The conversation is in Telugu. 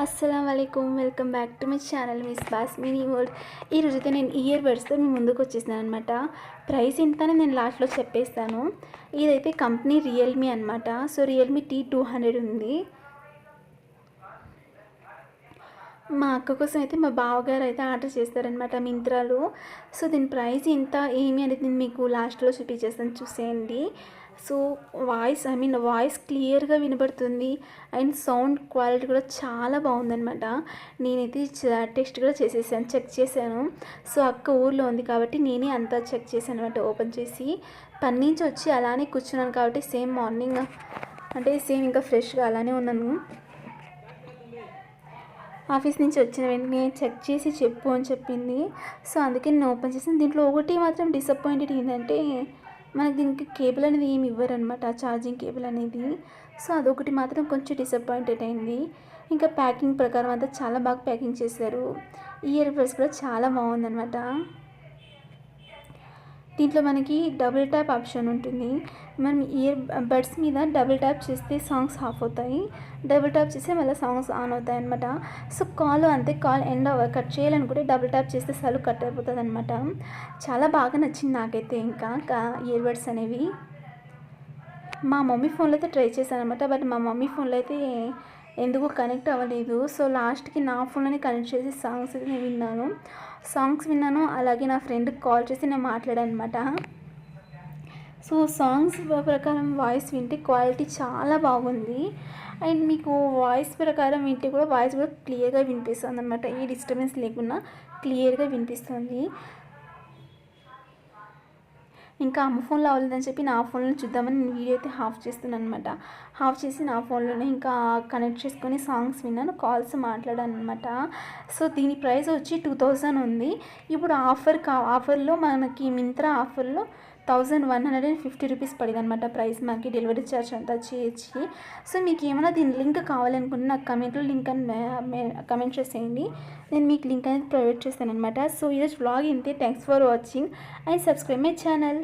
అస్సలాముఅలైకుం welcome back to my channel miss boss mini world. ఈరోజైతే నేను ఇయర్ బడ్స్తో మీ ముందుకు వచ్చేసాను అనమాట. ప్రైస్ ఎంతనే నేను లాస్ట్లో చెప్పేస్తాను. ఇదైతే కంపెనీ రియల్మీ అనమాట. సో రియల్మీ T200 ఉంది. మా అక్క కోసం అయితే మా బావగారు అయితే ఆర్డర్ చేస్తారనమాట మింత్రాలో. సో దీని ప్రైస్ ఎంత ఏమి అనేది నేను మీకు లాస్ట్లో చూపించేస్తాను, చూసేయండి. సో వాయిస్ క్లియర్గా వినబడుతుంది అండ్ సౌండ్ క్వాలిటీ కూడా చాలా బాగుందనమాట. నేనైతే టెస్ట్ కూడా చేసేసాను, చెక్ చేశాను. సో అక్క ఊర్లో ఉంది కాబట్టి నేనే అంతా చెక్ చేశాను అనమాట. ఓపెన్ చేసి పని నుంచి వచ్చి అలానే కూర్చున్నాను కాబట్టి సేమ్ మార్నింగ్ అంటే సేమ్ ఇంకా ఫ్రెష్గా అలానే ఉన్నాను. ఆఫీస్ నుంచి వచ్చిన వెంటనే చెక్ చేసి చెప్పు అని చెప్పింది. సో అందుకే నేను ఓపెన్ చేసాను. దీంట్లో ఒకటి మాత్రం డిసప్పాయింటెడ్ ఏంటంటే మనకి దీనికి కేబుల్ అనేది ఏమి ఇవ్వరనమాట, ఛార్జింగ్ కేబుల్ అనేది. సో అదొకటి మాత్రం కొంచెం డిసప్పాయింటెడ్ అయింది. ఇంకా ప్యాకింగ్ ప్రకారం అంతా చాలా బాగా ప్యాకింగ్ చేశారు. ఇయర్ బడ్స్ కూడా చాలా బాగుందనమాట. దీంట్లో మనకి డబుల్ ట్యాప్ ఆప్షన్ ఉంటుంది. మనం ఇయర్ బడ్స్ మీద డబుల్ ట్యాప్ చేస్తే సాంగ్స్ ఆఫ్ అవుతాయి, డబుల్ ట్యాప్ చేస్తే మళ్ళీ సాంగ్స్ ఆన్ అవుతాయి అనమాట. సో కాల్ అంతే, కాల్ ఎండ్ కట్ చేయాలనుకుంటే డబుల్ ట్యాప్ చేస్తే సలు కట్ అయిపోతుంది అనమాట. చాలా బాగా నచ్చింది నాకైతే. ఇంకా ఇయర్ బడ్స్ అనేవి మా మమ్మీ ఫోన్లో అయితే ట్రై చేశాను అనమాట. బట్ మా మమ్మీ ఫోన్లో అయితే ఎందుకు కనెక్ట్ అవ్వలేదు. సో లాస్ట్కి నా ఫోన్లోనే కనెక్ట్ చేసి సాంగ్స్ అయితే నేను విన్నాను. అలాగే నా ఫ్రెండ్కి కాల్ చేసి నేను మాట్లాడాను అనమాట. సో సాంగ్స్ ప్రకారం వాయిస్ వింటే క్వాలిటీ చాలా బాగుంది. అండ్ మీకు వాయిస్ ప్రకారం వింటే కూడా వాయిస్ కూడా క్లియర్గా వినిపిస్తుంది అనమాట. ఏ డిస్టర్బెన్స్ లేకుండా క్లియర్గా వినిపిస్తుంది. ఇంకా అమ్మ ఫోన్లో అవ్వలేదని చెప్పి నా ఫోన్లో చూద్దామని నేను వీడియో అయితే హాఫ్ చేస్తున్నాను అనమాట. హాఫ్ చేసి నా ఫోన్లోనే ఇంకా కనెక్ట్ చేసుకొని సాంగ్స్ విన్నాను, కాల్స్ మాట్లాడాను అనమాట. సో దీని ప్రైస్ వచ్చి 2000 ఉంది. ఇప్పుడు ఆఫర్లో మనకి మింత్రా ఆఫర్లో 1150 రూపీస్ పడింది అనమాట ప్రైస్ మనకి, డెలివరీ ఛార్జ్ అంతా చేసి. సో మీకు ఏమైనా దీని లింక్ కావాలనుకుంటే నాకు కమెంట్లో లింక్ అని కమెంట్ చేసేయండి, నేను మీకు లింక్ అనేది ప్రొవైడ్ చేస్తాను అనమాట. సో ఈరోజు వ్లాగ్ ఇంతే. Thanks for watching and subscribe my channel.